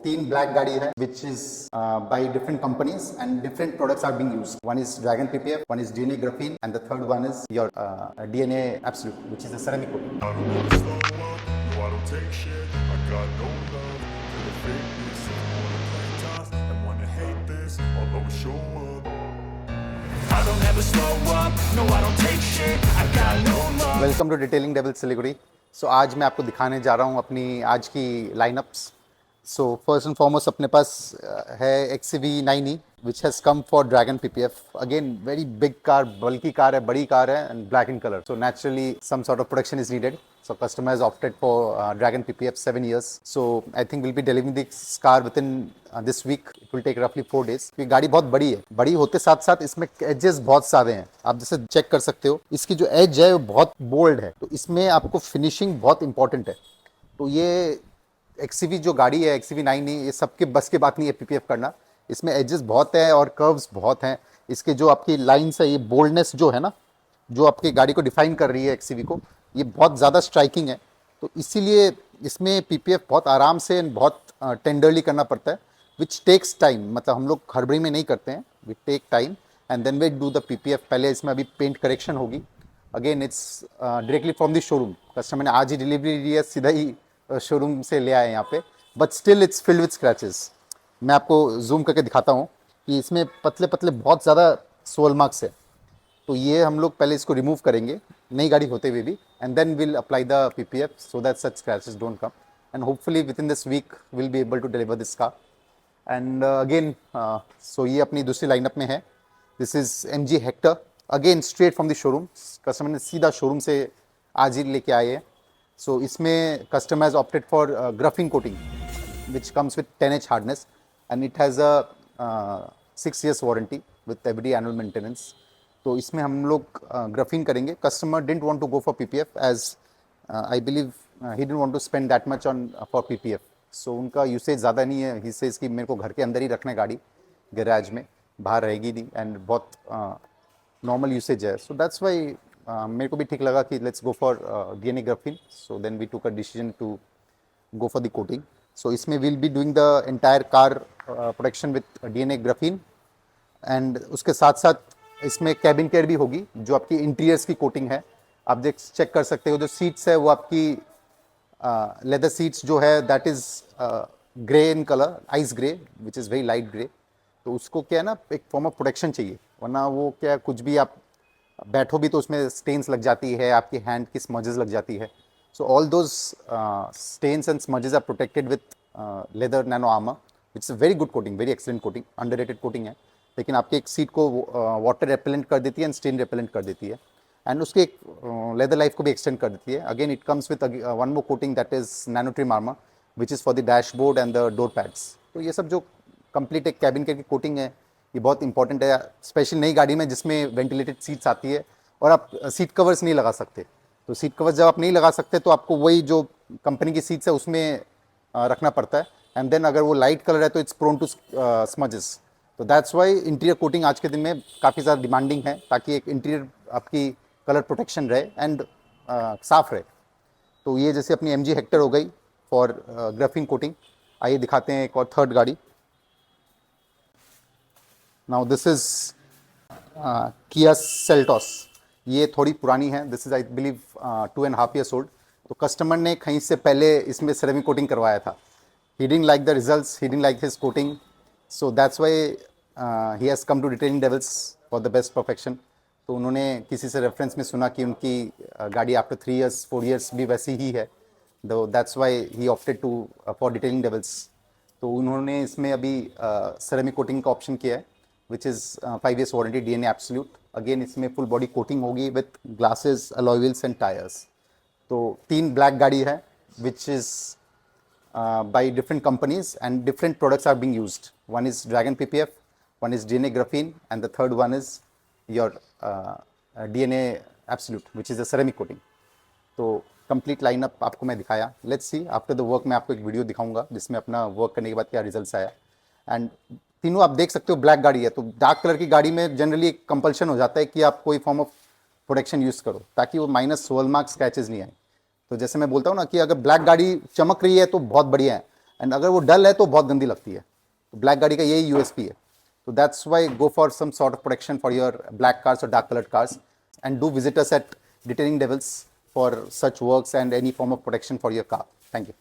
तीन ब्लैक गाड़ी है which is by different companies and different products are being used. One is dragon PPF, one is DNA graphene and the third one is your DNA absolute which is a ceramic coating. I don't ever slow up, no I don't take shit. I got no love for the fakeness. If you wanna play tough and wanna hate this, I'll always show up. I don't ever slow up, no I don't take shit. I got no love. Welcome to detailing devil Siliguri. So आज मैं आपको दिखाने जा रहा हूँ अपनी आज की lineups. So first and foremost अपने पास है XCV9E which has come for dragon PPF. Again very big car, बल्कि कार है, बड़ी कार है and black in colour. So naturally some sort of production is needed. So customer has opted for Dragon PPF 7 years. So I think we'll be delivering this car within this week. It will take roughly 4 days. ये गाड़ी बहुत बड़ी है. बड़ी होते साथ साथ इसमें एजेस बहुत सारे हैं. आप जैसे चेक कर सकते हो, इसकी जो एज है वो बहुत बोल्ड है. तो इसमें आपको फिनिशिंग बहुत इंपॉर्टेंट है. तो ये XCV जो गाड़ी है XCV9E, ये सबके बस के बात नहीं है PPF करना. इसमें एजेस बहुत है और कर्व्स बहुत हैं. इसके जो आपकी लाइन्स है, ये बोल्डनेस जो है ना, जो आपकी गाड़ी को डिफाइन कर रही है XCV को, ये बहुत ज़्यादा स्ट्राइकिंग है. तो इसीलिए इसमें PPF बहुत आराम से एंड बहुत टेंडरली करना पड़ता है, विच टेक्स टाइम. मतलब हम लोग हड़बड़ी में नहीं करते हैं. We take time and then we do the PPF. पहले इसमें अभी पेंट करेक्शन होगी. Again it's directly from the showroom. Customer ने आज ही डिलीवरी दी है, सीधा ही शोरूम से ले आए यहाँ पे. But still it's filled with scratches. मैं आपको जूम करके दिखाता हूँ कि इसमें पतले पतले बहुत ज़्यादा सोल मार्क्स है. तो ये हम लोग पहले इसको रिमूव करेंगे नई गाड़ी होते हुए भी, and then will apply the PPF so that such scratches don't come. And hopefully within this week will be able to deliver this car. And again so ये अपनी दूसरी लाइनअप में है. This is MG Hector, again straight from the showroom. Customer ने सीधा showroom से आज ही लेके आए हैं. सो इसमें customer has opted for graphene coating which comes with 10H hardness and it has a 6 years warranty with every annual maintenance. तो इसमें हम लोग ग्राफीन करेंगे. Customer didn't want to go for PPF as I believe he didn't want to spend that much on for PPF. So उनका usage ज़्यादा नहीं है. He says कि मेरे को घर के अंदर ही रखना है गाड़ी, गैराज में, बाहर रहेगी नहीं, एंड बहुत नॉर्मल यूसेज है. सो दैट्स वाई मेरे को भी ठीक लगा कि let's go for DNA graphene. So then we took a decision to go for the coating. So इसमें will be doing the entire car protection with DNA graphene. And उसके साथ साथ इसमें कैबिन केयर भी होगी, जो आपकी इंटीरियर्स की कोटिंग है. आप देख चेक कर सकते हो, जो सीट्स है वो आपकी लेदर सीट्स जो है that is grey in colour, ice grey which is very light grey. तो उसको क्या है ना, एक फॉर्म ऑफ प्रोटेक्शन चाहिए, वरना वो क्या कुछ भी आप बैठो भी तो उसमें स्टेन्स लग जाती है, आपकी हैंड की स्मजेस लग जाती है. So all those stains and smudges are protected with leather nano armour which is very good coating, very excellent coating, underrated coating है. लेकिन आपके एक सीट को वाटर रेपेलेंट कर देती है एंड स्टेन रेपेलेंट कर देती है, एंड उसके एक लेदर लाइफ को भी एक्सटेंड कर देती है. Again it comes with one more coating that is nano trim armour which is for the dashboard and the door pads. तो ये सब जो कंप्लीट एक कैबिन केयर की कोटिंग है, ये बहुत इंपॉर्टेंट है, स्पेशल नई गाड़ी में जिसमें वेंटिलेटेड सीट्स आती है और आप सीट कवर्स नहीं लगा सकते. तो सीट कवर्स जब आप नहीं लगा सकते तो आपको वही जो कंपनी की सीट्स है उसमें रखना पड़ता है. एंड देन अगर वो लाइट कलर है तो इट्स प्रोन टू स्मजेस. तो दैट्स वाई इंटीरियर कोटिंग आज के दिन में काफ़ी ज़्यादा डिमांडिंग है, ताकि एक इंटीरियर आपकी कलर प्रोटेक्शन रहे एंड साफ रहे. तो ये जैसे अपनी MG हेक्टर हो गई फॉर ग्राफीन कोटिंग. आइए दिखाते हैं एक और थर्ड गाड़ी. Now this is Kia Seltos. ये थोड़ी पुरानी है. This is I believe 2.5 years old. तो कस्टमर ने कहीं से पहले इसमें सेरेमिक कोटिंग करवाया था. He didn't like the results, he didn't like his coating. So that's why he has come to Detailing Devils for the best perfection. तो उन्होंने किसी से रेफरेंस में सुना कि उनकी गाड़ी आफ्टर 3 years 4 years भी वैसी ही है. तो that's why he opted to for Detailing Devils. तो उन्होंने इसमें अभी सेरेमिक कोटिंग का ऑप्शन किया है which is 5 years warranty DNA absolute. Again इसमें फुल बॉडी कोटिंग होगी with glasses, alloy wheels and tyres. तो 3 ब्लैक गाड़ी है which is by different companies and different products are being used. One is Dragon PPF, one is DNA Graphene, and the third one is your DNA Absolute, which is a ceramic coating. तो complete lineup आपको मैं दिखाया. Let's see after the work मैं आपको एक video दिखाऊंगा जिसमें अपना वर्क करने के बाद क्या रिजल्ट्स आया. एंड तीनों आप देख सकते हो ब्लैक गाड़ी है. तो डार्क कलर की गाड़ी में जनरली एक कंपल्शन हो जाता है कि आप कोई फॉर्म ऑफ प्रोटेक्शन यूज़ करो ताकि वो -12 मार्क्स स्क्रैचेज नहीं आए. तो जैसे मैं बोलता हूँ ना कि अगर ब्लैक गाड़ी चमक रही है तो बहुत बढ़िया है, एंड अगर वो डल है तो बहुत गंदी लगती है. तो ब्लैक गाड़ी का यही यूएसपी है. So that's why go for some sort of protection for your black cars or dark colored cars, and do visit us at Detailing Devils for such works and any form of protection for your car. Thank you.